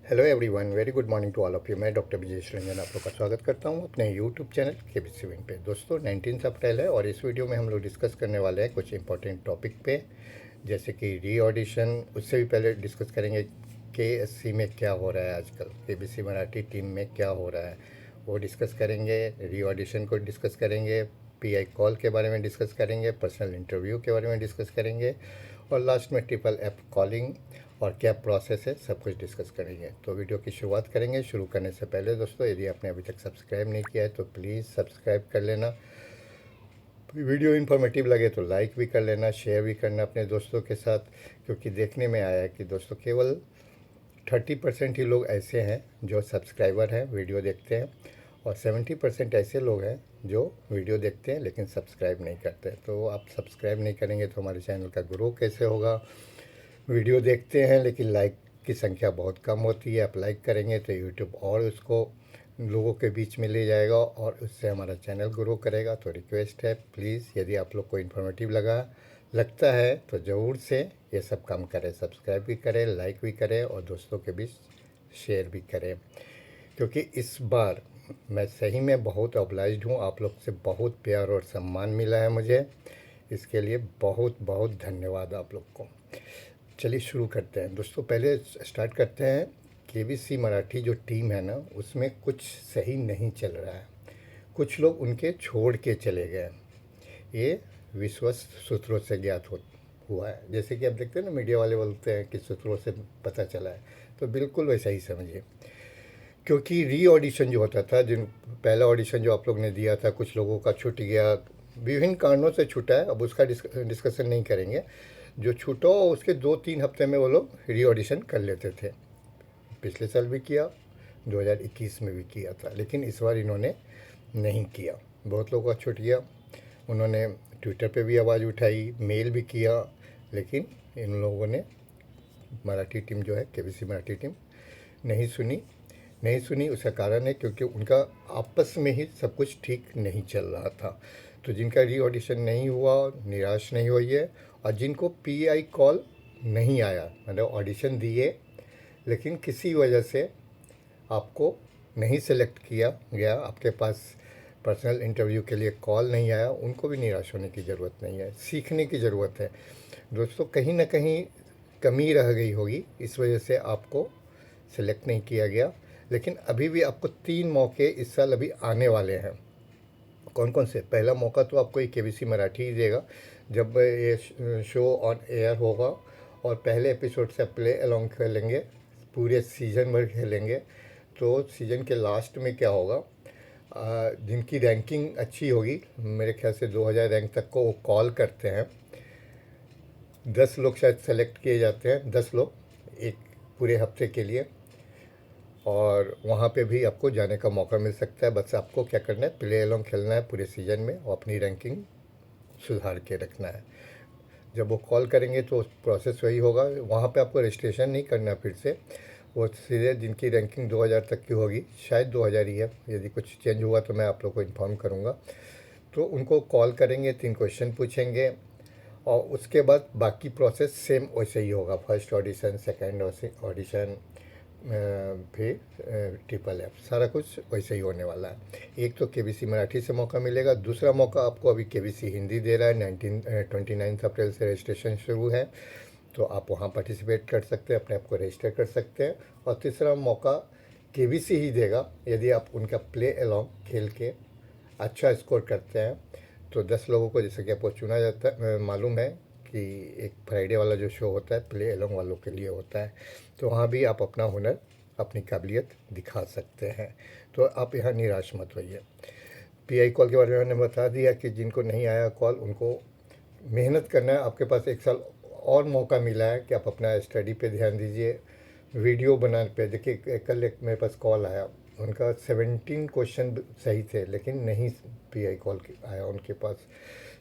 Hello everyone, very good morning to all of you. मैं doctor Vijesh Ranjan आप लोग का स्वागत करता हूं अपने यूट्यूब चैनल केबीसी विन पे। दोस्तों 19 अप्रैल है और इस वीडियो में हम लोग डिस्कस करने वाले हैं कुछ इंपॉर्टेंट टॉपिक पे, जैसे कि री ऑडिशन। उससे भी पहले डिस्कस करेंगे केएससी में क्या हो रहा है आजकल, केबीसी मराठी टीम में क्या हो रहा है वो डिस्कस करेंगे। री ऑडिशन को डिस्कस करेंगे, पीआई कॉल के बारे में डिस्कस करेंगे, पर्सनल इंटरव्यू के बारे में डिस्कस करेंगे और लास्ट में ट्रिपल एफ कॉलिंग और क्या प्रोसेस है सब कुछ डिस्कस करेंगे। तो वीडियो की शुरुआत करेंगे। शुरू करने से पहले दोस्तों, यदि आपने अभी तक सब्सक्राइब नहीं किया है तो प्लीज़ सब्सक्राइब कर लेना। वीडियो इन्फॉर्मेटिव लगे तो लाइक भी कर लेना, शेयर भी करना अपने दोस्तों के साथ, क्योंकि देखने में आया है कि दोस्तों केवल 30% ही लोग ऐसे हैं जो सब्सक्राइबर हैं, वीडियो देखते हैं, और 70% ऐसे लोग हैं जो वीडियो देखते हैं लेकिन सब्सक्राइब नहीं करते। तो आप सब्सक्राइब नहीं करेंगे तो हमारे चैनल का ग्रो कैसे होगा। वीडियो देखते हैं लेकिन लाइक की संख्या बहुत कम होती है। आप लाइक करेंगे तो यूट्यूब और उसको लोगों के बीच में ले जाएगा और उससे हमारा चैनल ग्रो करेगा। तो रिक्वेस्ट है, प्लीज़ यदि आप लोग को इन्फॉर्मेटिव लगता है तो ज़रूर से ये सब काम करें, सब्सक्राइब भी करें, लाइक भी करें और दोस्तों के बीच शेयर भी करें, क्योंकि इस बार मैं सही में बहुत ऑब्लाइज्ड हूँ। आप लोग से बहुत प्यार और सम्मान मिला है मुझे, इसके लिए बहुत बहुत धन्यवाद आप लोग को। चलिए शुरू करते हैं दोस्तों। पहले स्टार्ट करते हैं, केबीसी मराठी जो टीम है ना, उसमें कुछ सही नहीं चल रहा है। कुछ लोग उनके छोड़ के चले गए, ये विश्वस्त सूत्रों से ज्ञात हुआ है। जैसे कि आप देखते हैं ना, मीडिया वाले बोलते हैं कि सूत्रों से पता चला है, तो बिल्कुल वैसा ही समझिए। क्योंकि री ऑडिशन जो होता था, जिन पहला ऑडिशन जो आप लोग ने दिया था, कुछ लोगों का छूट गया, विभिन्न कारणों से छूटा है, अब उसका डिस्कशन नहीं करेंगे। जो छूटा उसके 2-3 हफ्ते में वो लोग री ऑडिशन कर लेते थे। पिछले साल भी किया, 2021 में भी किया था, लेकिन इस बार इन्होंने नहीं किया। बहुत लोगों का छूट गया, उन्होंने ट्विटर पे भी आवाज़ उठाई, मेल भी किया, लेकिन इन लोगों ने, मराठी टीम जो है केबीसी मराठी टीम, नहीं सुनी। उसका कारण है क्योंकि उनका आपस में ही सब कुछ ठीक नहीं चल रहा था। तो जिनका री ऑडिशन नहीं हुआ निराश नहीं हुई है, और जिनको पीआई कॉल नहीं आया, मतलब ऑडिशन दिए लेकिन किसी वजह से आपको नहीं सेलेक्ट किया गया, आपके पास पर्सनल इंटरव्यू के लिए कॉल नहीं आया, उनको भी निराश होने की ज़रूरत नहीं है, सीखने की ज़रूरत है दोस्तों। कहीं ना कहीं कमी रह गई होगी, इस वजह से आपको सेलेक्ट नहीं किया गया। लेकिन अभी भी आपको 3 मौके इस साल अभी आने वाले हैं। कौन कौन से? पहला मौका तो आपको ये केबीसी मराठी ही देगा, जब ये शो ऑन एयर होगा और पहले एपिसोड से प्ले अलोंग खेलेंगे, पूरे सीज़न भर खेलेंगे। तो सीज़न के लास्ट में क्या होगा, जिनकी रैंकिंग अच्छी होगी, मेरे ख्याल से 2000 रैंक तक को वो कॉल करते हैं। 10 लोग शायद सेलेक्ट किए जाते हैं, 10 लोग एक पूरे हफ्ते के लिए, और वहाँ पे भी आपको जाने का मौका मिल सकता है। बस आपको क्या करना है, प्ले अलोंग खेलना है पूरे सीज़न में और अपनी रैंकिंग सुधार के रखना है। जब वो कॉल करेंगे तो प्रोसेस वही होगा, वहाँ पे आपको रजिस्ट्रेशन नहीं करना फिर से। वो सीधे जिनकी रैंकिंग 2000 तक की होगी, शायद 2000 ही है, यदि कुछ चेंज हुआ तो मैं आप लोग को इन्फॉर्म करूँगा। तो उनको कॉल करेंगे, 3 क्वेश्चन पूछेंगे और उसके बाद बाकी प्रोसेस सेम वैसे ही होगा। फर्स्ट ऑडिशन, सेकेंड ऑडिशन, फिर ट्रिपल एफ, सारा कुछ वैसे ही होने वाला है। एक तो केबीसी मराठी से मौका मिलेगा, दूसरा मौका आपको अभी केबीसी हिंदी दे रहा है। 29 अप्रैल से रजिस्ट्रेशन शुरू है, तो आप वहाँ पार्टिसिपेट कर सकते हैं, अपने आप को रजिस्टर कर सकते हैं। और तीसरा मौका केबीसी ही देगा, यदि आप उनका प्ले अलोंग खेल के अच्छा स्कोर करते हैं। तो 10 लोगों को, जैसे कि आपको चुना जाता है, मालूम है कि एक फ्राइडे वाला जो शो होता है प्ले अलोंग वालों के लिए होता है, तो वहाँ भी आप अपना हुनर, अपनी काबिलियत दिखा सकते हैं। तो आप यहाँ निराश मत होइए। पीआई कॉल के बारे में मैंने बता दिया कि जिनको नहीं आया कॉल, उनको मेहनत करना है। आपके पास एक साल और मौका मिला है कि आप अपना स्टडी पे ध्यान दीजिए, वीडियो बनाने पे। देखिए कल एक मेरे पास कॉल आया, उनका 17 क्वेश्चन सही थे लेकिन नहीं पीआई कॉल आया उनके पास।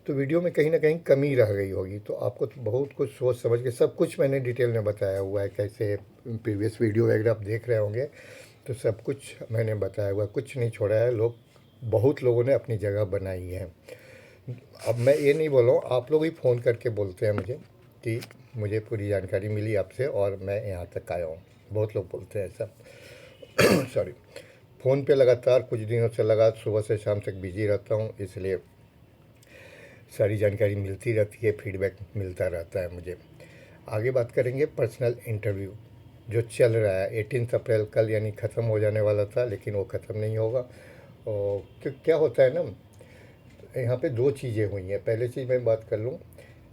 तो वीडियो में कहीं ना कहीं कमी रह गई होगी। तो आपको तो बहुत कुछ सोच समझ के, सब कुछ मैंने डिटेल में बताया हुआ है, कैसे प्रीवियस वीडियो वगैरह आप देख रहे होंगे, तो सब कुछ मैंने बताया हुआ है, कुछ नहीं छोड़ा है। बहुत लोगों ने अपनी जगह बनाई है। अब मैं ये नहीं बोल रहा हूँ, आप लोग ही फ़ोन करके बोलते हैं मुझे कि मुझे पूरी जानकारी मिली आपसे और मैं यहाँ तक आया हूँ। बहुत लोग बोलते हैं ऐसा। सॉरी। फ़ोन पे लगातार कुछ दिनों से सुबह से शाम तक बिजी रहता हूँ, इसलिए सारी जानकारी मिलती रहती है, फीडबैक मिलता रहता है मुझे। आगे बात करेंगे पर्सनल इंटरव्यू जो चल रहा है। 18 अप्रैल कल यानी ख़त्म हो जाने वाला था, लेकिन वो ख़त्म नहीं होगा। और क्या होता है ना, यहाँ पे दो चीज़ें हुई हैं। पहले चीज़ मैं बात कर लूँ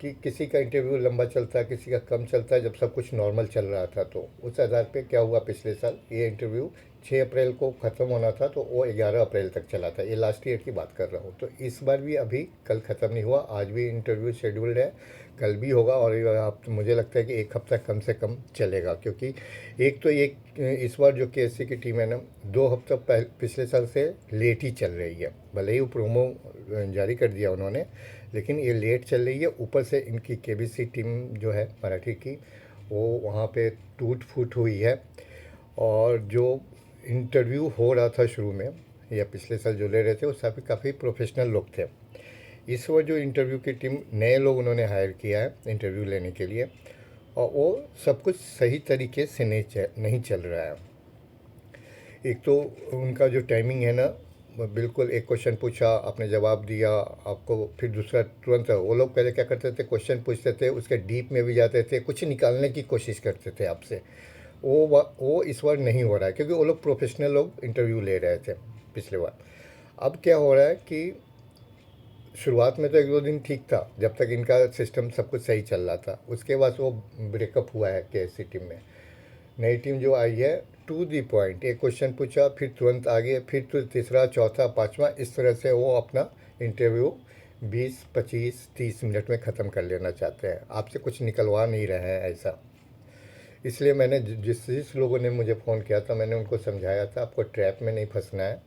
कि किसी का इंटरव्यू लंबा चलता है, किसी का कम चलता है। जब सब कुछ नॉर्मल चल रहा था तो उस आधार पे क्या हुआ, पिछले साल ये इंटरव्यू 6 अप्रैल को ख़त्म होना था तो वो 11 अप्रैल तक चला था। ये लास्ट ईयर की बात कर रहा हूँ। तो इस बार भी अभी कल ख़त्म नहीं हुआ, आज भी इंटरव्यू शेड्यूल्ड है, कल भी होगा। और ये आप मुझे लगता है कि एक हफ्ता कम से कम चलेगा, क्योंकि एक इस बार जो केएससी की टीम है ना, 2 हफ्ता पिछले साल से लेट ही चल रही है। भले ही वो प्रोमो जारी कर दिया उन्होंने, लेकिन ये लेट चल रही है। ऊपर से इनकी केबीसी टीम जो है मराठी की, वो वहाँ पे टूट फूट हुई है। और जो इंटरव्यू हो रहा था शुरू में या पिछले साल जो ले रहे थे, वो सभी काफ़ी प्रोफेशनल लोग थे। इस बार जो इंटरव्यू की टीम, नए लोग उन्होंने हायर किया है इंटरव्यू लेने के लिए, और वो सब कुछ सही तरीके से नहीं चल रहा है। एक तो उनका जो टाइमिंग है ना, वो बिल्कुल एक क्वेश्चन पूछा, आपने जवाब दिया, आपको फिर दूसरा तुरंत। वो लोग पहले क्या करते थे, क्वेश्चन पूछते थे, उसके डीप में भी जाते थे, कुछ निकालने की कोशिश करते थे आपसे। वो इस बार नहीं हो रहा है, क्योंकि वो लोग प्रोफेशनल लोग इंटरव्यू ले रहे थे पिछले बार। अब क्या हो रहा है कि शुरुआत में तो 1-2 दिन ठीक था, जब तक इनका सिस्टम सब कुछ सही चल रहा था। उसके बाद वो ब्रेकअप हुआ है केएससी टीम में। नई टीम जो आई है, टू दी पॉइंट, एक क्वेश्चन पूछा, फिर तुरंत आगे, फिर तो तीसरा, चौथा, पाँचवा, इस तरह से वो अपना इंटरव्यू 20, 25, 30 मिनट में ख़त्म कर लेना चाहते हैं। आपसे कुछ निकलवा नहीं रहे हैं ऐसा। इसलिए मैंने जिस जिस लोगों ने मुझे फ़ोन किया था, मैंने उनको समझाया था, आपको ट्रैप में नहीं फंसना है,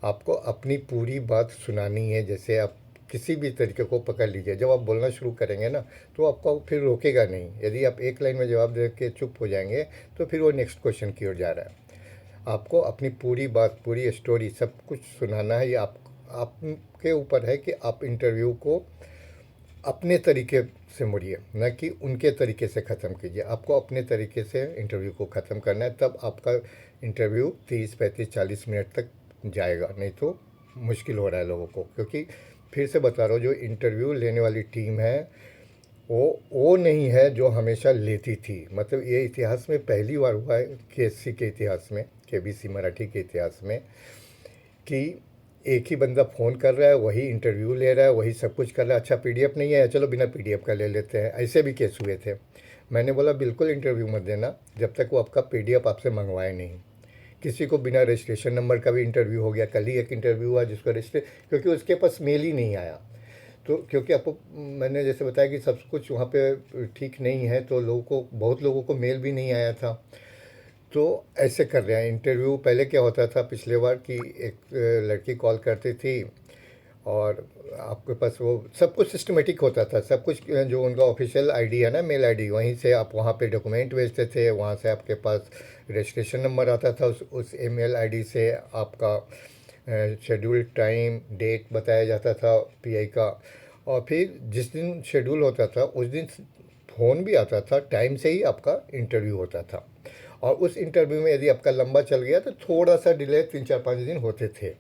आपको अपनी पूरी बात सुनानी है। जैसे आप किसी भी तरीके को पकड़ लीजिए, जब आप बोलना शुरू करेंगे ना, तो आपको फिर रोकेगा नहीं। यदि आप एक लाइन में जवाब दे के चुप हो जाएंगे, तो फिर वो नेक्स्ट क्वेश्चन की ओर जा रहा है। आपको अपनी पूरी बात, पूरी स्टोरी, सब कुछ सुनाना है। ये आपके ऊपर है कि आप इंटरव्यू को अपने तरीके से मुड़िए, न कि उनके तरीके से ख़त्म कीजिए। आपको अपने तरीके से इंटरव्यू को ख़त्म करना है, तब आपका इंटरव्यू 30, 35, 40 मिनट तक जाएगा। नहीं तो मुश्किल हो रहा है लोगों को, क्योंकि फिर से बता रहा हूँ, जो इंटरव्यू लेने वाली टीम है, वो नहीं है जो हमेशा लेती थी। मतलब ये इतिहास में पहली बार हुआ है, केएससी के इतिहास में, केबीसी मराठी के इतिहास में, कि एक ही बंदा फ़ोन कर रहा है, वही इंटरव्यू ले रहा है, वही सब कुछ कर रहा है। अच्छा पीडीएफ नहीं है, चलो बिना पीडीएफ का ले लेते हैं। ऐसे भी केस हुए थे। मैंने बोला बिल्कुल इंटरव्यू मत देना जब तक वो आपका पीडीएफ आपसे मंगवाए नहीं। किसी को बिना रजिस्ट्रेशन नंबर का भी इंटरव्यू हो गया। कल ही एक इंटरव्यू हुआ जिसको क्योंकि उसके पास मेल ही नहीं आया। तो क्योंकि आपको मैंने जैसे बताया कि सब कुछ वहाँ पे ठीक नहीं है, तो बहुत लोगों को मेल भी नहीं आया था। तो ऐसे कर रहे हैं इंटरव्यू। पहले क्या होता था पिछले बार कि एक लड़की कॉल करती थी, और आपके पास वो सब कुछ सिस्टमेटिक होता था। सब कुछ जो उनका ऑफिशियल आईडी है ना, मेल आईडी, वहीं से आप वहाँ पे डॉक्यूमेंट भेजते थे, वहाँ से आपके पास रजिस्ट्रेशन नंबर आता था। उस ईमेल आईडी से आपका शेड्यूल टाइम, डेट बताया जाता था पीआई का। और फिर जिस दिन शेड्यूल होता था उस दिन फ़ोन भी आता था, टाइम से ही आपका इंटरव्यू होता था। और उस इंटरव्यू में यदि आपका लंबा चल गया तो थोड़ा सा डिले 3, 4, 5 दिन होते थे।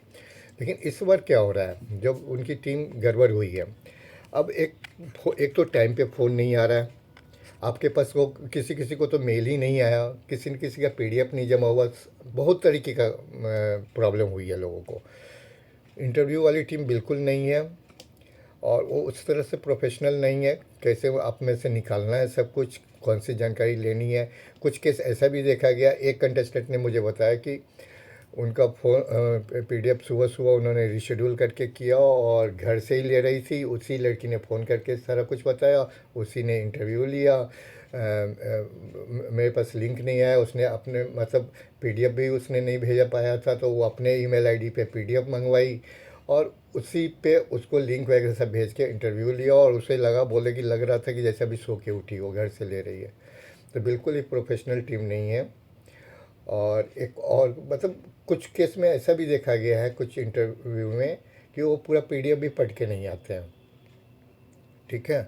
लेकिन इस बार क्या हो रहा है, जब उनकी टीम गड़बड़ हुई है, अब एक तो टाइम पे फ़ोन नहीं आ रहा है आपके पास। वो किसी किसी को तो मेल ही नहीं आया, किसी न किसी का पीडीएफ नहीं जमा हुआ। बहुत तरीके का प्रॉब्लम हुई है लोगों को। इंटरव्यू वाली टीम बिल्कुल नहीं है, और वो उस तरह से प्रोफेशनल नहीं है। कैसे वो आप में से निकालना है सब कुछ, कौन सी जानकारी लेनी है। कुछ केस ऐसा भी देखा गया, एक कंटेस्टेंट ने मुझे बताया कि उनका फ़ोन पीडीएफ सुबह सुबह उन्होंने रीशेड्यूल करके किया, और घर से ही ले रही थी। उसी लड़की ने फ़ोन करके सारा कुछ बताया, उसी ने इंटरव्यू लिया। मेरे पास लिंक नहीं आया, उसने अपने मतलब पीडीएफ भी उसने नहीं भेजा पाया था, तो वो अपने ईमेल आईडी पे पीडीएफ मंगवाई, और उसी पे उसको लिंक वगैरह सब भेज के इंटरव्यू लिया। और उसे बोले कि लग रहा था कि जैसे अभी सो के उठी हो, घर से ले रही है। तो बिल्कुल ही प्रोफेशनल टीम नहीं है। और एक और मतलब कुछ केस में ऐसा भी देखा गया है कुछ इंटरव्यू में, कि वो पूरा पीडीएफ भी पढ़ के नहीं आते हैं। ठीक है।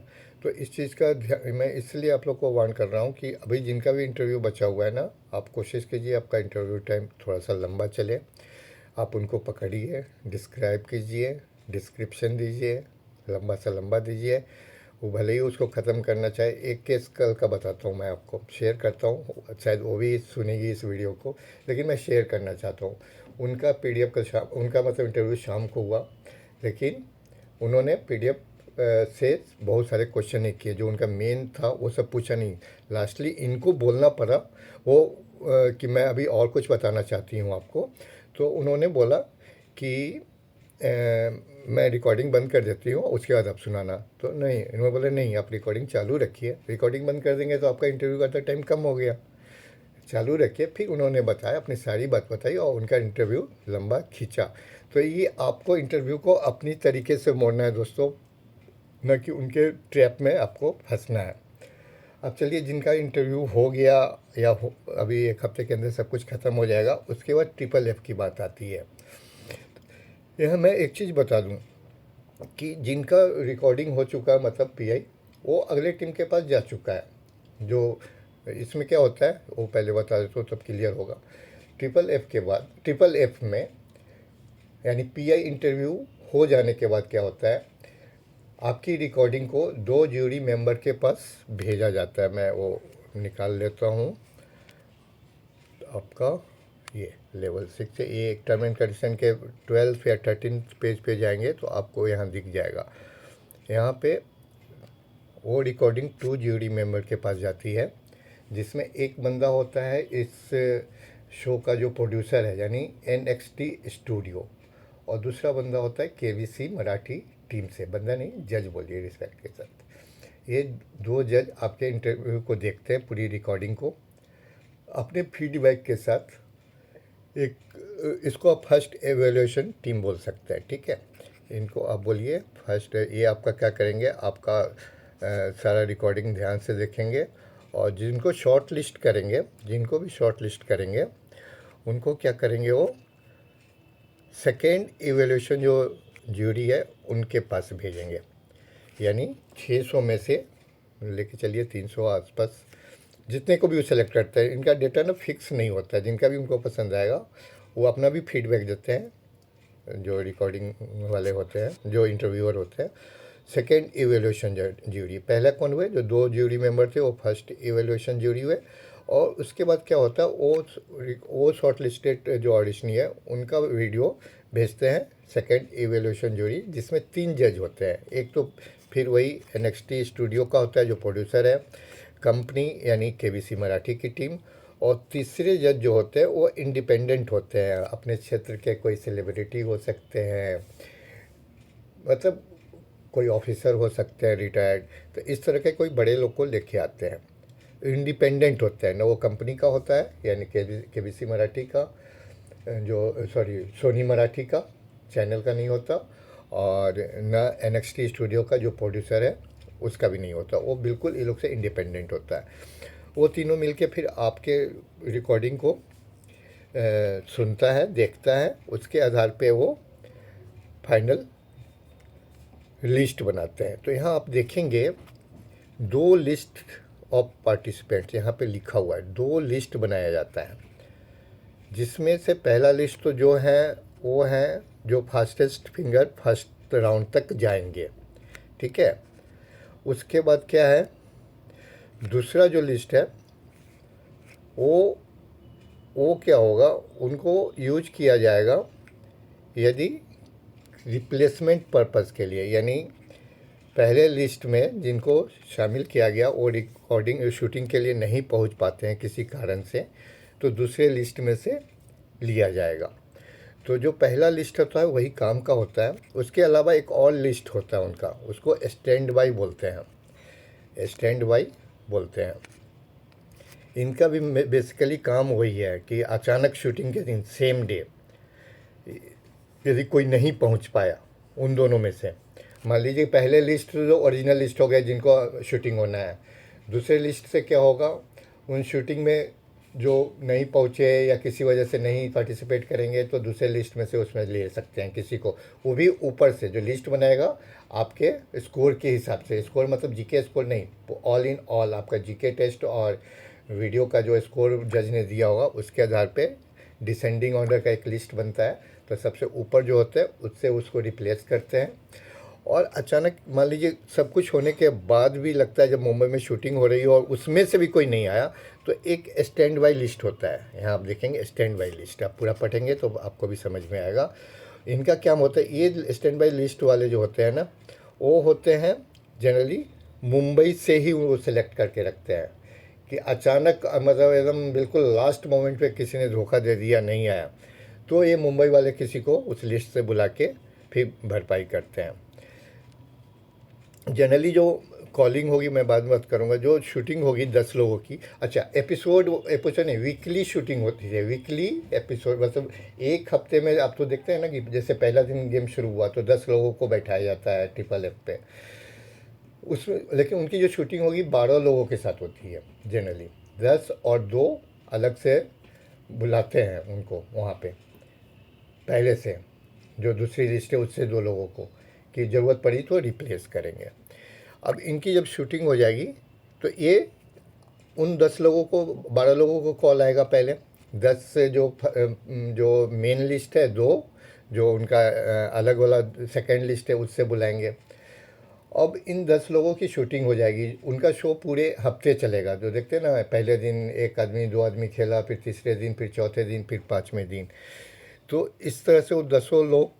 तो इस चीज़ का मैं इसलिए आप लोग को वार्न कर रहा हूँ कि अभी जिनका भी इंटरव्यू बचा हुआ है ना, आप कोशिश कीजिए आपका इंटरव्यू टाइम थोड़ा सा लंबा चले। आप उनको पकड़िए, डिस्क्राइब कीजिए, डिस्क्रिप्शन दीजिए, लंबा सा लंबा दीजिए। वो भले ही उसको ख़त्म करना चाहे। एक केस कल का बताता हूँ, मैं आपको शेयर करता हूँ, शायद वो भी सुनेगी इस वीडियो को, लेकिन मैं शेयर करना चाहता हूँ। उनका पीडीएफ कल शाम, उनका मतलब इंटरव्यू शाम को हुआ, लेकिन उन्होंने पीडीएफ से बहुत सारे क्वेश्चन नहीं किए। जो उनका मेन था वो सब पूछा नहीं। लास्टली इनको बोलना पड़ा वो कि मैं अभी और कुछ बताना चाहती हूँ आपको। तो उन्होंने बोला कि मैं रिकॉर्डिंग बंद कर देती हूँ, उसके बाद आप सुनाना। तो नहीं, इन्होंने बोला नहीं, आप रिकॉर्डिंग चालू रखिए। रिकॉर्डिंग बंद कर देंगे तो आपका इंटरव्यू का तो टाइम कम हो गया, चालू रखिए। फिर उन्होंने बताया, अपनी सारी बात बताई और उनका इंटरव्यू लंबा खींचा। तो ये आपको इंटरव्यू को अपनी तरीके से मोड़ना है दोस्तों, न कि उनके ट्रैप में आपको फंसना है। अब चलिए, जिनका इंटरव्यू हो गया या अभी एक हफ्ते के अंदर सब कुछ ख़त्म हो जाएगा, उसके बाद ट्रिपल एफ की बात आती है। यह मैं एक चीज़ बता दूं कि जिनका रिकॉर्डिंग हो चुका है, मतलब पीआई, वो अगले टीम के पास जा चुका है। जो इसमें क्या होता है वो पहले बता देते, तो तब क्लियर होगा। ट्रिपल एफ के बाद, ट्रिपल एफ में यानी पीआई इंटरव्यू हो जाने के बाद क्या होता है, आपकी रिकॉर्डिंग को 2 ज्यूरी मेंबर के पास भेजा जाता है। मैं वो निकाल लेता हूँ आपका। ये लेवल 6 है, ये एक टर्म एंड कंडीशन के 12 या 13 पेज पे जाएंगे तो आपको यहाँ दिख जाएगा। यहाँ पे वो रिकॉर्डिंग 2 ज्यूरी मेंबर के पास जाती है, जिसमें एक बंदा होता है इस शो का जो प्रोड्यूसर है, यानी NXT स्टूडियो, और दूसरा बंदा होता है KBC मराठी टीम से। बंदा नहीं, जज बोलिए रिस्पेक्ट के साथ। ये 2 जज आपके इंटरव्यू को देखते हैं, पूरी रिकॉर्डिंग को, अपने फीडबैक के साथ। एक इसको आप फर्स्ट एवेल्यूशन टीम बोल सकते हैं, ठीक है। इनको आप बोलिए फर्स्ट। ये आपका क्या करेंगे, आपका सारा रिकॉर्डिंग ध्यान से देखेंगे, और जिनको शॉर्ट लिस्ट करेंगे, जिनको भी शॉर्ट लिस्ट करेंगे, उनको क्या करेंगे, वो सेकेंड एवेल्यूशन जो ज्यूरी है उनके पास भेजेंगे। यानी 600 में से लेके चलिए 300 आसपास, जितने को भी वो सेलेक्ट करते हैं। इनका डेटा ना फिक्स नहीं होता है, जिनका भी उनको पसंद आएगा वो अपना भी फीडबैक देते हैं, जो रिकॉर्डिंग वाले होते हैं, जो इंटरव्यूअर होते हैं। सेकेंड इवेल्यूशन ज्यूरी, पहला कौन हुए, जो 2 ज्यूरी मेंबर थे वो फर्स्ट इवेल्यूशन ज्यूरी हुए। और उसके बाद क्या होता है, वो शॉर्ट लिस्टेड जो ऑडिशनी है उनका वीडियो भेजते हैं सेकेंड इवेल्यूशन ज्यूरी, जिसमें 3 जज होते हैं। एक तो फिर वही NXT स्टूडियो का होता है जो प्रोड्यूसर है, कंपनी यानी KBC मराठी की टीम, और तीसरे जज जो होते हैं वो इंडिपेंडेंट होते हैं, अपने क्षेत्र के कोई सेलिब्रिटी हो सकते हैं, मतलब कोई ऑफिसर हो सकते हैं रिटायर्ड। तो इस तरह के कोई बड़े लोग को लेके आते हैं, इंडिपेंडेंट होते हैं ना। वो कंपनी का होता है यानी KBC मराठी का, जो सॉरी सोनी मराठी का चैनल का नहीं होता, और न NXT स्टूडियो का जो प्रोड्यूसर है उसका भी नहीं होता। वो बिल्कुल ये लोग से इंडिपेंडेंट होता है। वो तीनों मिलके फिर आपके रिकॉर्डिंग को सुनता है, देखता है, उसके आधार पे वो फाइनल लिस्ट बनाते हैं। तो यहाँ आप देखेंगे 2 लिस्ट ऑफ पार्टिसिपेंट्स यहाँ पे लिखा हुआ है, 2 लिस्ट बनाया जाता है, जिसमें से पहला लिस्ट तो जो है वो है जो फास्टेस्ट फिंगर फर्स्ट राउंड तक जाएंगे, ठीक है। उसके बाद क्या है, दूसरा जो लिस्ट है वो क्या होगा, उनको यूज किया जाएगा यदि रिप्लेसमेंट पर्पज़ के लिए। यानी पहले लिस्ट में जिनको शामिल किया गया वो रिकॉर्डिंग शूटिंग के लिए नहीं पहुंच पाते हैं किसी कारण से, तो दूसरे लिस्ट में से लिया जाएगा। तो जो पहला लिस्ट होता है वही काम का होता है। उसके अलावा एक और लिस्ट होता है उनका, उसको स्टैंड बाई बोलते हैं, स्टैंड बाई बोलते हैं। इनका भी बेसिकली काम वही है कि अचानक शूटिंग के दिन सेम डे यदि कोई नहीं पहुंच पाया उन दोनों में से, मान लीजिए पहले लिस्ट जो ओरिजिनल लिस्ट हो गया जिनको शूटिंग होना है, दूसरे लिस्ट से क्या होगा, उन शूटिंग में जो नहीं पहुँचे या किसी वजह से नहीं पार्टिसिपेट करेंगे तो दूसरे लिस्ट में से उसमें ले सकते हैं किसी को, वो भी ऊपर से जो लिस्ट बनाएगा आपके स्कोर के हिसाब से। स्कोर मतलब जीके स्कोर नहीं, ऑल इन ऑल आपका जीके टेस्ट और वीडियो का जो स्कोर जज ने दिया होगा उसके आधार पे डिसेंडिंग ऑर्डर का एक लिस्ट बनता है। तो सबसे ऊपर जो होता है उससे उसको रिप्लेस करते हैं। और अचानक मान लीजिए सब कुछ होने के बाद भी लगता है, जब मुंबई में शूटिंग हो रही हो और उसमें से भी कोई नहीं आया, तो एक स्टैंड बाई लिस्ट होता है। यहाँ आप देखेंगे स्टैंड बाई लिस्ट, आप पूरा पढ़ेंगे तो आपको भी समझ में आएगा इनका क्या होता है। ये स्टैंड बाई लिस्ट वाले जो होते हैं ना, वो होते हैं जनरली मुंबई से ही वो सिलेक्ट करके रखते हैं कि अचानक मतलब एकदम बिल्कुल लास्ट मोमेंट पे किसी ने धोखा दे दिया, नहीं आया, तो ये मुंबई वाले किसी को उस लिस्ट से बुला के फिर भरपाई करते हैं। जनरली जो कॉलिंग होगी मैं बाद में बात करूँगा, जो शूटिंग होगी 10 लोगों की। अच्छा, एपिसोड एपिसोड नहीं, वीकली शूटिंग होती है। वीकली एपिसोड मतलब एक हफ्ते में आप तो देखते हैं ना कि जैसे पहला दिन गेम शुरू हुआ तो 10 लोगों को बैठाया जाता है ट्रिपल एफ पे उसमें, लेकिन उनकी जो शूटिंग होगी 12 लोगों के साथ होती है जनरली। 10 और 2 अलग से बुलाते हैं उनको वहाँ पे पहले से, जो दूसरी लिस्ट है उससे 2 लोगों को, कि ज़रूरत पड़ी तो रिप्लेस करेंगे। अब इनकी जब शूटिंग हो जाएगी तो ये उन 10 लोगों को, 12 लोगों को कॉल आएगा पहले। 10 से जो मेन लिस्ट है 2, जो उनका अलग वाला सेकेंड लिस्ट है उससे बुलाएंगे। अब इन 10 लोगों की शूटिंग हो जाएगी, उनका शो पूरे हफ्ते चलेगा। जो देखते हैं ना, पहले दिन एक आदमी 2 आदमी खेला, फिर तीसरे दिन, फिर चौथे दिन, फिर 5वें दिन। तो इस तरह से वो 10 लोग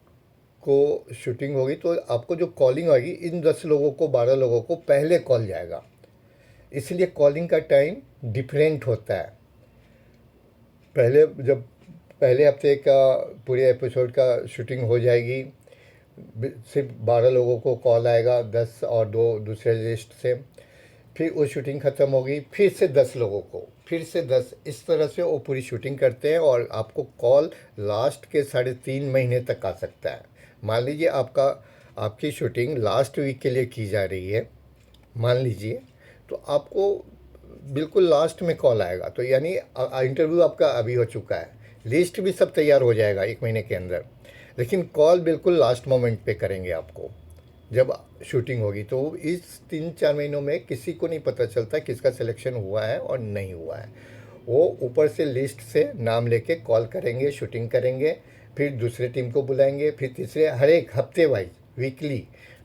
को शूटिंग होगी। तो आपको जो कॉलिंग आएगी, इन 10 लोगों को, 12 लोगों को पहले कॉल जाएगा, इसलिए कॉलिंग का टाइम डिफरेंट होता है। पहले जब पहले हफ्ते का पूरे एपिसोड का शूटिंग हो जाएगी, सिर्फ 12 लोगों को कॉल आएगा, 10 और 2 दूसरे लिस्ट से। फिर वो शूटिंग ख़त्म होगी, फिर से 10 लोगों को, फिर से 10, इस तरह से वो पूरी शूटिंग करते हैं। और आपको कॉल लास्ट के 3.5 महीने तक आ सकता है। मान लीजिए आपकी शूटिंग लास्ट वीक के लिए की जा रही है, मान लीजिए, तो आपको बिल्कुल लास्ट में कॉल आएगा, तो यानी इंटरव्यू आपका अभी हो चुका है, लिस्ट भी सब तैयार हो जाएगा 1 महीने के अंदर, लेकिन कॉल बिल्कुल लास्ट मोमेंट पे करेंगे आपको जब शूटिंग होगी। तो इस 3-4 महीनों में किसी को नहीं पता चलता किसका सिलेक्शन हुआ है और नहीं हुआ है। वो ऊपर से लिस्ट से नाम लेके कॉल करेंगे, शूटिंग करेंगे, फिर दूसरे टीम को बुलाएंगे, फिर तीसरे, हर एक हफ्ते वाइज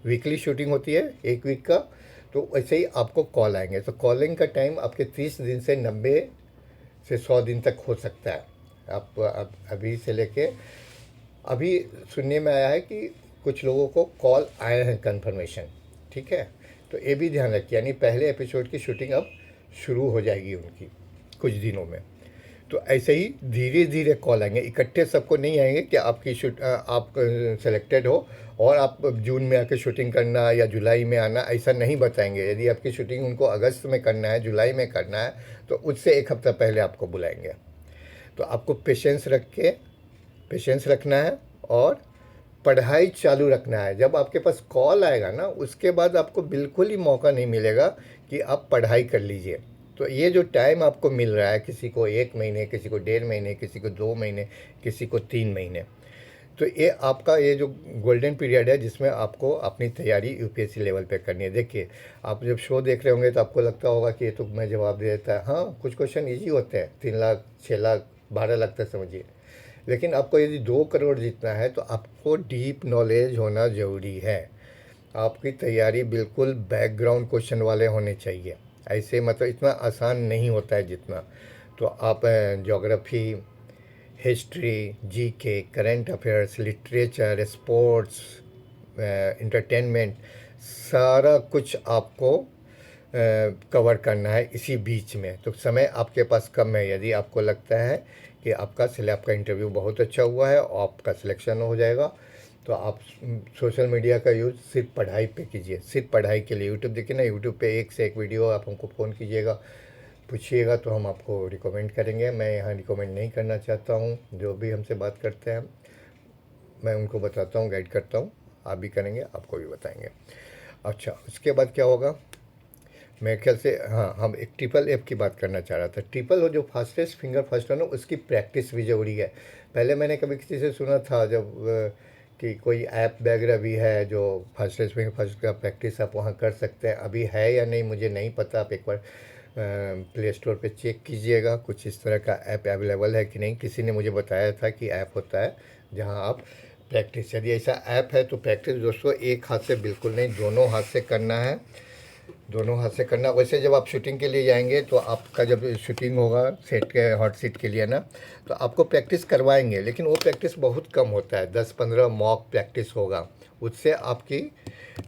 वीकली शूटिंग होती है 1 वीक का। तो वैसे ही आपको कॉल आएंगे। तो कॉलिंग का टाइम आपके 30 दिन से 90 से 100 दिन तक हो सकता है। आप अभी से लेके, अभी सुनने में आया है कि कुछ लोगों को कॉल आए हैं कन्फर्मेशन, ठीक है। तो ये भी ध्यान रखिए, यानी पहले एपिसोड की शूटिंग अब शुरू हो जाएगी उनकी कुछ दिनों में। तो ऐसे ही धीरे धीरे कॉल आएंगे, इकट्ठे सबको नहीं आएंगे कि आप सेलेक्टेड हो और आप जून में आके शूटिंग करना या जुलाई में आना, ऐसा नहीं बताएंगे। यदि आपकी शूटिंग उनको अगस्त में करना है, जुलाई में करना है, तो उससे 1 हफ्ता पहले आपको बुलाएंगे। तो आपको पेशेंस रखना है और पढ़ाई चालू रखना है। जब आपके पास कॉल आएगा ना, उसके बाद आपको बिल्कुल ही मौका नहीं मिलेगा कि आप पढ़ाई कर लीजिए। तो ये जो टाइम आपको मिल रहा है, किसी को 1 महीने, किसी को 1.5 महीने, किसी को 2 महीने, किसी को 3 महीने, तो ये आपका ये जो गोल्डन पीरियड है जिसमें आपको अपनी तैयारी यूपीएससी लेवल पे करनी है। देखिए, आप जब शो देख रहे होंगे तो आपको लगता होगा कि ये तो मैं जवाब दे देता है। हाँ, कुछ क्वेश्चन ईजी होते हैं, 3 लाख, 6 लाख, 12 लाख तक समझिए। लेकिन आपको यदि 2 करोड़ जीतना है तो आपको डीप नॉलेज होना ज़रूरी है। आपकी तैयारी बिल्कुल बैकग्राउंड क्वेश्चन वाले होने चाहिए, ऐसे मतलब इतना आसान नहीं होता है जितना। तो आप geography, history, GK, current affairs, literature, sports, entertainment, सारा कुछ आपको कवर करना है इसी बीच में। तो समय आपके पास कम है। यदि आपको लगता है कि आपका इंटरव्यू बहुत अच्छा हुआ है और आपका सिलेक्शन हो जाएगा, तो आप सोशल मीडिया का यूज़ सिर्फ पढ़ाई पे कीजिए, सिर्फ पढ़ाई के लिए। यूट्यूब देखिए ना, यूट्यूब पे एक से एक वीडियो, आप हमको फ़ोन कीजिएगा, पूछिएगा तो हम आपको रिकमेंड करेंगे। मैं यहाँ रिकमेंड नहीं करना चाहता हूँ, जो भी हमसे बात करते हैं मैं उनको बताता हूँ, गाइड करता हूँ। आप भी करेंगे, आपको भी बताएंगे। अच्छा, उसके बाद क्या होगा, मेरे ख्याल से हाँ, हम एक ट्रिपल एफ की बात करना चाह रहा था। ट्रिपल वो जो फास्टेस्ट फिंगर फर्स्ट है ना, उसकी प्रैक्टिस भी ज़रूरी है। पहले मैंने कभी किसी से सुना था जब कि कोई ऐप वगैरह भी है जो फास्टेस्ट फिंगर फर्स्ट का प्रैक्टिस आप वहाँ कर सकते हैं। अभी है या नहीं मुझे नहीं पता, आप एक बार प्ले स्टोर पे चेक कीजिएगा कुछ इस तरह का ऐप अवेलेबल है कि नहीं। किसी ने मुझे बताया था कि ऐप होता है जहाँ आप प्रैक्टिस, यदि ऐसा ऐप है तो प्रैक्टिस दोस्तों एक हाथ से बिल्कुल नहीं, दोनों हाथ से करना है, दोनों हाथ से करना। वैसे जब आप शूटिंग के लिए जाएंगे तो आपका जब शूटिंग होगा सेट के हॉट सीट के लिए ना, तो आपको प्रैक्टिस करवाएंगे, लेकिन वो प्रैक्टिस बहुत कम होता है, 10-15 मॉक प्रैक्टिस होगा। उससे आपकी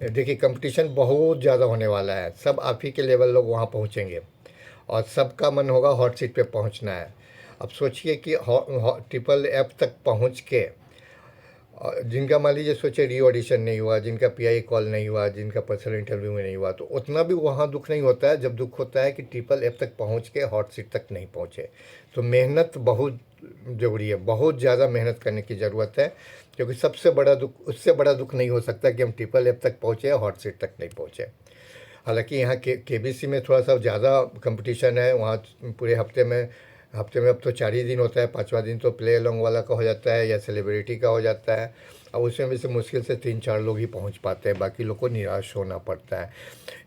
देखिए कंपटीशन बहुत ज़्यादा होने वाला है, सब आप ही के लेवल लोग वहाँ पहुँचेंगे और सबका मन होगा हॉट सीट पे पहुँचना है। अब सोचिए कि ट्रिपल एफ तक पहुँच के और जिनका मान लीजिए सोचे री ऑडिशन नहीं हुआ, जिनका पीआई कॉल नहीं हुआ, जिनका पर्सनल इंटरव्यू में नहीं हुआ, तो उतना भी वहाँ दुख नहीं होता है। जब दुख होता है कि ट्रिपल एफ तक पहुँच के हॉट सीट तक नहीं पहुँचे। तो मेहनत बहुत ज़रूरी है, बहुत ज़्यादा मेहनत करने की ज़रूरत है, क्योंकि सबसे बड़ा दुख, उससे बड़ा दुख नहीं हो सकता कि हम ट्रिपल एफ तक पहुँचे या हॉट सीट तक नहीं पहुँचे। हालांकि यहाँ केबीसी में थोड़ा सा ज़्यादा कंपटीशन है, वहाँ पूरे हफ्ते में अब तो 4 ही दिन होता है, 5वां दिन तो प्ले अलोंग वाला का हो जाता है या सेलिब्रिटी का हो जाता है। अब उसमें भी से मुश्किल से 3-4 लोग ही पहुंच पाते हैं, बाकी लोग को निराश होना पड़ता है।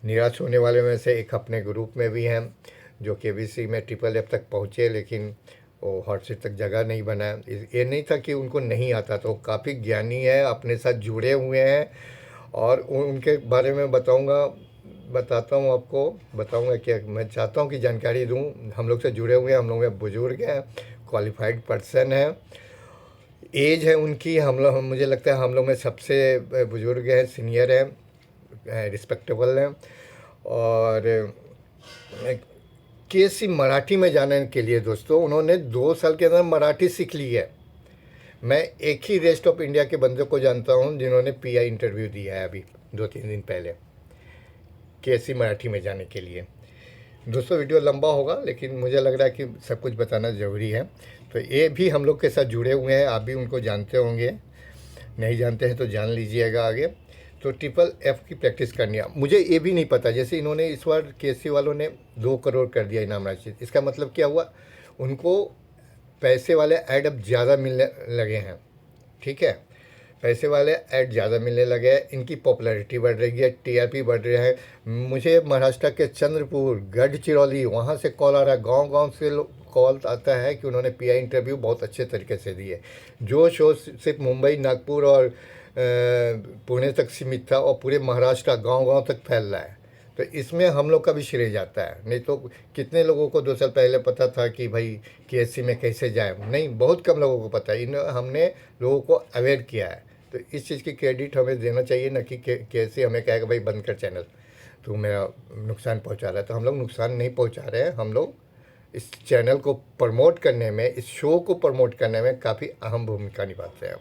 निराश होने वाले में से एक अपने ग्रुप में भी हैं जो केबीसी में ट्रिपल एफ तक पहुँचे, लेकिन वो हॉट सीट तक जगह नहीं बना। ये नहीं था कि उनको नहीं आता, तो काफ़ी ज्ञानी है, अपने साथ जुड़े हुए हैं और उनके बारे में बताता हूँ आपको, बताऊँगा क्या मैं चाहता हूँ कि जानकारी दूँ। हम लोग से जुड़े हुए हैं, हम लोग में बुजुर्ग हैं, क्वालिफाइड पर्सन हैं, एज है उनकी, हम लोग मुझे लगता है हम लोग में सबसे बुजुर्ग हैं, सीनियर हैं, रिस्पेक्टेबल हैं। और केसी मराठी में जाने के लिए दोस्तों उन्होंने 2 साल के अंदर मराठी सीख ली है। मैं एक ही रेस्ट ऑफ इंडिया के बंदे को जानता हूँ जिन्होंने पीआई इंटरव्यू दिया है अभी 2-3 दिन पहले केसी मराठी में जाने के लिए। दोस्तों वीडियो लंबा होगा, लेकिन मुझे लग रहा है कि सब कुछ बताना ज़रूरी है। तो ये भी हम लोग के साथ जुड़े हुए हैं, आप भी उनको जानते होंगे, नहीं जानते हैं तो जान लीजिएगा आगे। तो ट्रिपल एफ की प्रैक्टिस करनी है। मुझे ये भी नहीं पता, जैसे इन्होंने इस बार केसी वालों ने 2 करोड़ कर दिया इनाम राशि, इसका मतलब क्या हुआ, उनको पैसे वाले ऐड अब ज़्यादा मिलने लगे हैं। ठीक है, पैसे वाले ऐड ज़्यादा मिलने लगे हैं, इनकी पॉपुलैरिटी बढ़ रही है, टीआरपी बढ़ रहे हैं। मुझे महाराष्ट्र के चंद्रपुर, गढ़चिरौली, वहाँ से कॉल आ रहा है, गांव-गांव से कॉल आता है कि उन्होंने पीआई इंटरव्यू बहुत अच्छे तरीके से दिए। जो शो सिर्फ मुंबई, नागपुर और पुणे तक सीमित था और पूरे महाराष्ट्र गांव-गांव तक फैल रहा है। तो इसमें हम लोग का भी श्रेय जाता है। नहीं तो कितने लोगों को 2 साल पहले पता था कि भाई केएससी में कैसे जाए, नहीं, बहुत कम लोगों को पता है। हमने लोगों को अवेयर किया है, तो इस चीज़ की क्रेडिट हमें देना चाहिए, ना कि केएससी हमें कहेगा भाई बंद कर चैनल, तो मेरा नुकसान पहुंचा रहा है। तो हम लोग नुकसान नहीं पहुंचा रहे हैं, हम लोग इस चैनल को प्रमोट करने में, इस शो को प्रमोट करने में काफ़ी अहम भूमिका निभाते हैं।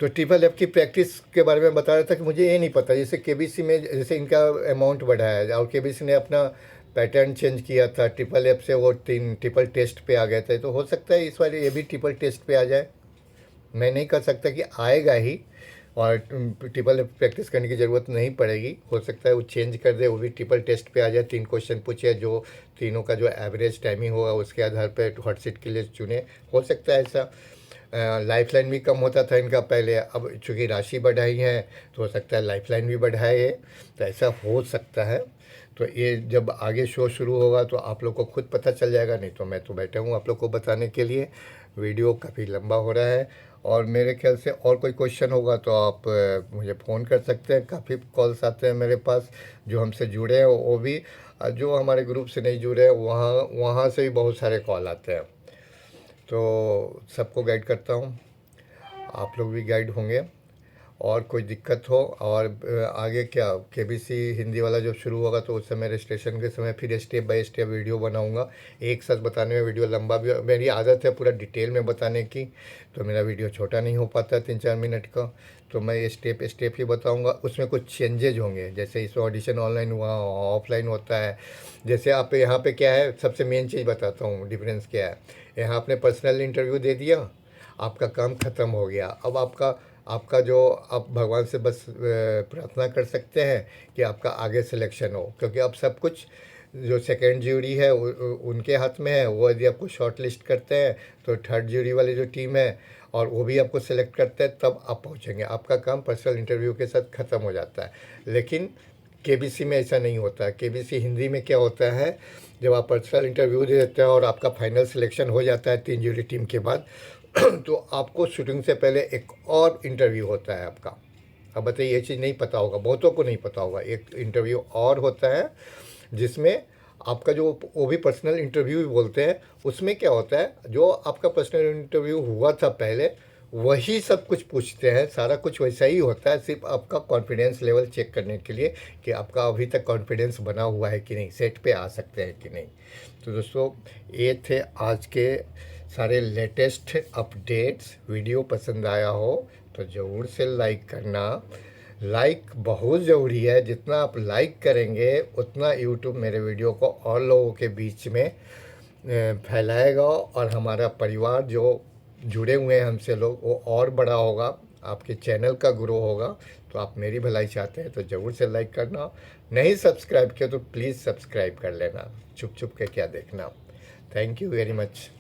तो ट्रिपल एफ की प्रैक्टिस के बारे में बता रहा था कि मुझे ये नहीं पता, जैसे केबीसी में जैसे इनका अमाउंट बढ़ा है और केबीसी ने अपना पैटर्न चेंज किया था, ट्रिपल एफ से वो 3 ट्रिपल टेस्ट पे आ गए थे, तो हो सकता है इस बार ये भी ट्रिपल टेस्ट पे आ जाए। मैं नहीं कर सकता कि आएगा ही और ट्रिपल प्रैक्टिस करने की ज़रूरत नहीं पड़ेगी, हो सकता है वो चेंज कर दे, वो भी ट्रिपल टेस्ट पे आ जाए। 3 क्वेश्चन पूछे, जो तीनों का जो एवरेज टाइमिंग होगा उसके आधार पर हॉट सीट के लिए चुने, हो सकता है ऐसा। लाइफलाइन भी कम होता था इनका पहले, अब चूँकि राशि बढ़ाई है तो हो सकता है लाइफलाइन भी बढ़ाए, तो ऐसा हो सकता है। तो ये जब आगे शो शुरू होगा तो आप लोग को खुद पता चल जाएगा, नहीं तो मैं तो बैठा हूँ आप लोग को बताने के लिए। वीडियो काफ़ी लंबा हो रहा है और मेरे ख्याल से और कोई क्वेश्चन होगा तो आप मुझे फ़ोन कर सकते हैं। काफ़ी कॉल्स आते हैं मेरे पास, जो हमसे जुड़े हैं वो भी, जो हमारे ग्रुप से नहीं जुड़े हैं वहाँ से भी बहुत सारे कॉल आते हैं। तो सबको गाइड करता हूँ, आप लोग भी गाइड होंगे। और कोई दिक्कत हो और आगे क्या केबीसी हिंदी वाला जब शुरू होगा तो उस समय रजिस्ट्रेशन के समय फिर स्टेप बाय स्टेप वीडियो बनाऊंगा। एक साथ बताने में वीडियो लंबा भी, मेरी आदत है पूरा डिटेल में बताने की, तो मेरा वीडियो छोटा नहीं हो पाता 3-4 मिनट का, तो मैं स्टेप स्टेप ही बताऊंगा। उसमें कुछ चेंजेज होंगे, जैसे इसमें ऑडिशन ऑनलाइन हुआ, ऑफलाइन होता है। जैसे आप यहाँ पे क्या है, सबसे मेन चीज़ बताता हूँ डिफरेंस क्या है। यहाँ आपने पर्सनल इंटरव्यू दे दिया, आपका काम ख़त्म हो गया। अब आपका आपका जो आप भगवान से बस प्रार्थना कर सकते हैं कि आपका आगे सिलेक्शन हो, क्योंकि अब सब कुछ जो सेकंड ज्यूरी है उनके हाथ में है। वो यदि आपको शॉर्ट लिस्ट करते हैं तो थर्ड ज्यूरी वाली जो टीम है और वो भी आपको सेलेक्ट करते हैं, तब आप पहुंचेंगे। आपका काम पर्सनल इंटरव्यू के साथ ख़त्म हो जाता है। लेकिन केबीसी में ऐसा नहीं होता है। केबीसी हिंदी में क्या होता है, जब आप पर्सनल इंटरव्यू दे देते हैं और आपका फाइनल सिलेक्शन हो जाता है 3 ज्यूरी टीम के बाद तो आपको शूटिंग से पहले एक और इंटरव्यू होता है आपका। अब बताइए, ये चीज़ नहीं पता होगा, बहुतों को नहीं पता होगा। एक इंटरव्यू और होता है जिसमें आपका जो, वो भी पर्सनल इंटरव्यू ही बोलते हैं। उसमें क्या होता है, जो आपका पर्सनल इंटरव्यू हुआ था पहले वही सब कुछ पूछते हैं, सारा कुछ वैसा ही होता है, सिर्फ आपका कॉन्फिडेंस लेवल चेक करने के लिए कि आपका अभी तक कॉन्फिडेंस बना हुआ है कि नहीं, सेट पे आ सकते हैं कि नहीं। तो दोस्तों, ये थे आज के सारे लेटेस्ट अपडेट्स। वीडियो पसंद आया हो तो ज़रूर से लाइक करना। लाइक बहुत ज़रूरी है, जितना आप लाइक करेंगे उतना यूट्यूब मेरे वीडियो को और लोगों के बीच में फैलाएगा, और हमारा परिवार जो जुड़े हुए हैं हमसे लोग, वो और बड़ा होगा, आपके चैनल का ग्रो होगा। तो आप मेरी भलाई चाहते हैं तो ज़रूर से लाइक करना। नहीं सब्सक्राइब किया तो प्लीज़ सब्सक्राइब कर लेना, छुप छुप के क्या देखना। Thank you very much.